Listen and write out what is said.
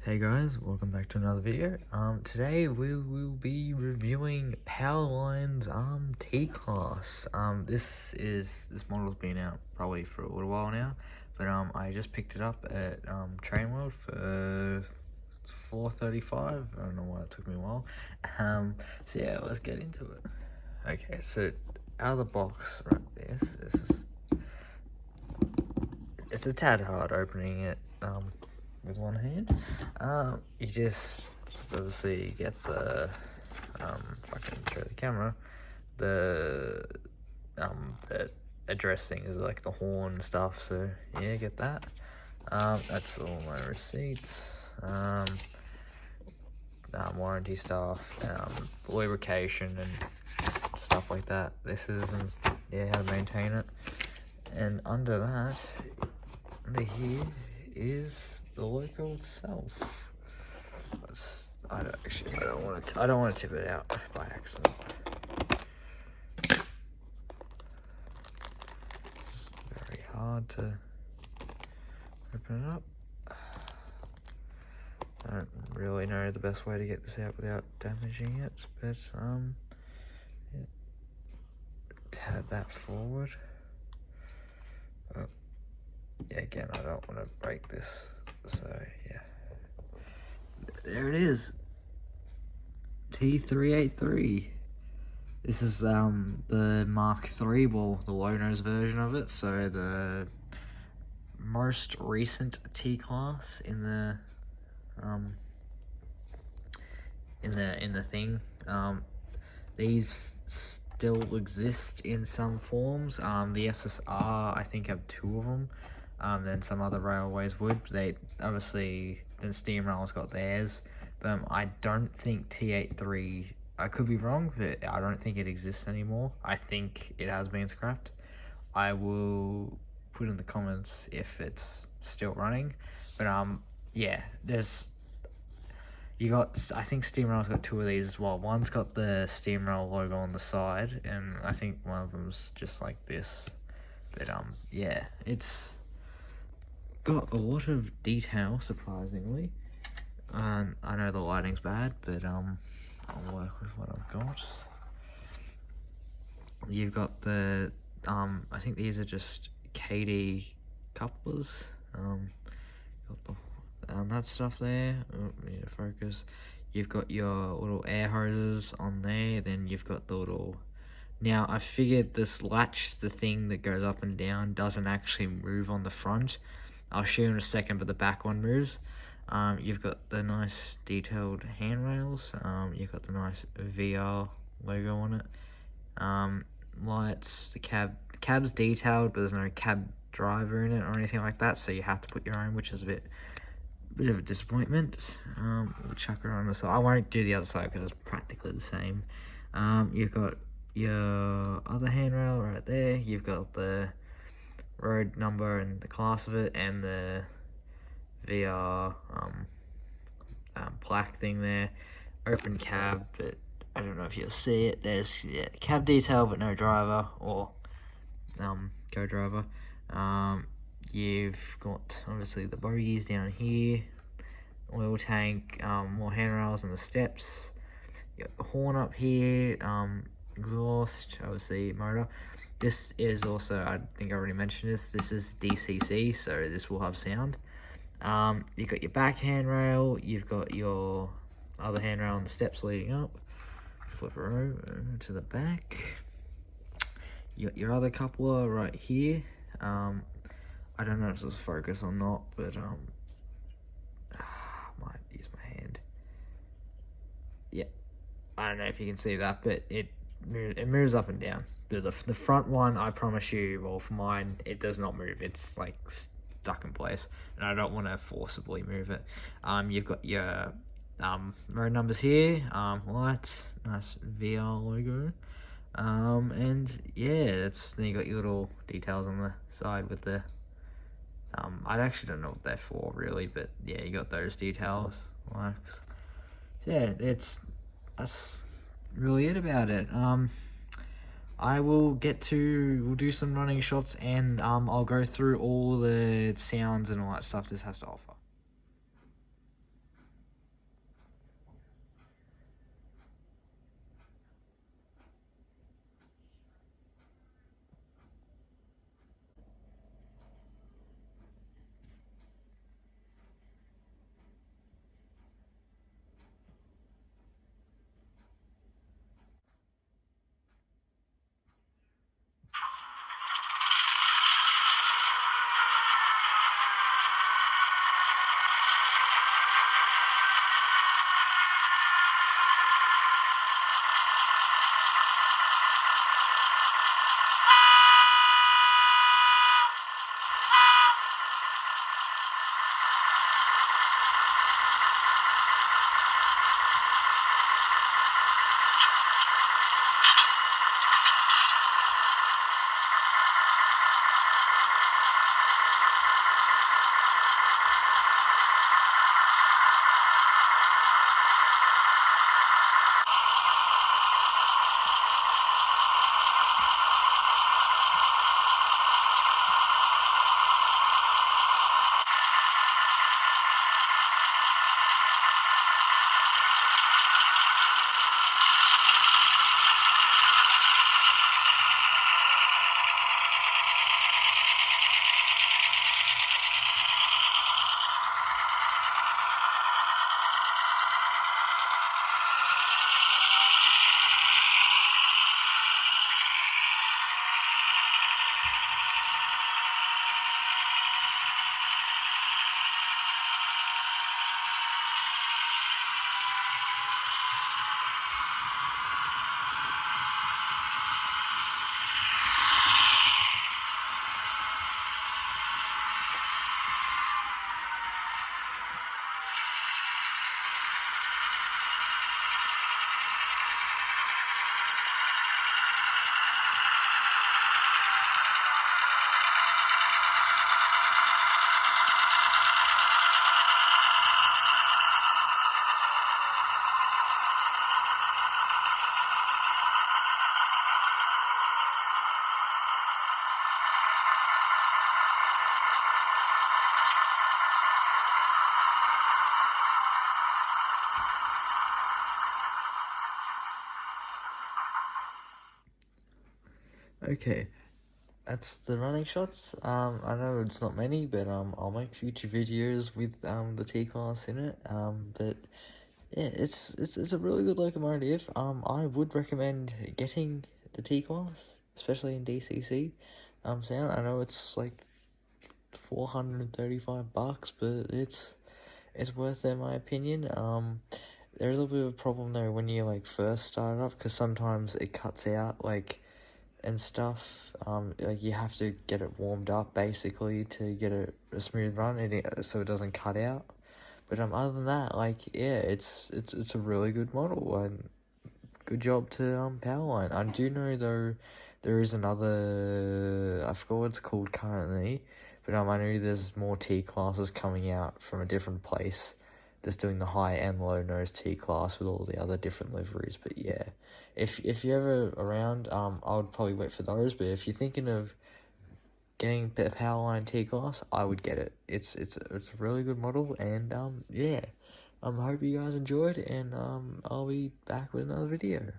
Hey guys, welcome back to another video. Today we will be reviewing Powerlines T class. This model's been out probably for a little while now, but I just picked it up at Train World for $4.35. I don't know why it took me a while. So yeah, let's get into it. Okay, so out of the box, right? It's a tad hard opening it with one hand. You just obviously get the if I can show the camera, the addressing is like the horn stuff, so yeah, get that. That's all my receipts, warranty stuff, lubrication and stuff like that. This is, and yeah, how to maintain it. And under that, under here is the logo itself. I don't want to tip it out by accident. It's very hard to open it up. I don't really know the best way to get this out without damaging it, but yeah. Tab that forward. Yeah, again, I don't want to break this, so yeah. There it is. T383. This is the Mark III, well, the low-nose version of it, so the most recent T class in the thing. These still exist in some forms. The SSR, I think, have 2 of them. Then some other railways would. They obviously, then Steam Rail's got theirs, but I don't think T83, I could be wrong, but I don't think it exists anymore. I think it has been scrapped. I will put in the comments if it's still running, but yeah, I think Steam Rail's got 2 of these as well. One's got the Steam Rail logo on the side, and I think one of them's just like this. But yeah, it's got a lot of detail, surprisingly. I know the lighting's bad, but I'll work with what I've got. You've got the I think these are just KD couplers. Got the that stuff there. Oh, need to focus. You've got your little air hoses on there. Then you've got the little. Now I figured this latch, the thing that goes up and down, doesn't actually move on the front. I'll show you in a second, but the back one moves. You've got the nice detailed handrails. You've got the nice VR logo on it. Lights. The cab's detailed, but there's no cab driver in it or anything like that, so you have to put your own, which is a bit of a disappointment. We'll chuck it on the side. I won't do the other side because it's practically the same. You've got your other handrail right there. You've got the road number and the class of it, and the VR plaque thing there. Open cab, but I don't know if you'll see it. There's cab detail, but no driver or co-driver. You've got obviously the bogies down here, oil tank, more handrails and the steps. You got the horn up here, exhaust, obviously motor. This is also, I think I already mentioned this is DCC, so this will have sound. You've got your back handrail, you've got your other handrail on the steps leading up. Flip it over to the back. You got your other coupler right here. I don't know if this is focus or not, but might use my hand. Yeah, I don't know if you can see that, but it moves up and down. The front one, I promise you, well, for mine, it does not move. It's like stuck in place, and I don't want to forcibly move it. You've got your road numbers here, lights, nice VR logo, and yeah, then you got your little details on the side with the I actually don't know what they're for really, but yeah, you got those details. Like, yeah, that's really it about it. We'll do some running shots, and I'll go through all the sounds and all that stuff this has to offer. Okay, that's the running shots. I know it's not many, but I'll make future videos with the T-Class in it. But yeah, it's a really good locomotive. I would recommend getting the T-Class, especially in DCC. Sound. I know it's like $435, but it's worth it in my opinion. There's a little bit of a problem though when you like first start up, because sometimes it cuts out like and stuff. Like you have to get it warmed up basically to get a smooth run, so it doesn't cut out. But other than that, like yeah, it's a really good model, and good job to Powerline. I do know though there is another, I forgot what it's called currently, but I know there's more T classes coming out from a different place that's doing the high and low nose T class with all the other different liveries. But yeah, if you're ever around, I would probably wait for those. But if you're thinking of getting a Powerline T class, I would get it. It's a really good model, and yeah. I hope you guys enjoyed, and I'll be back with another video.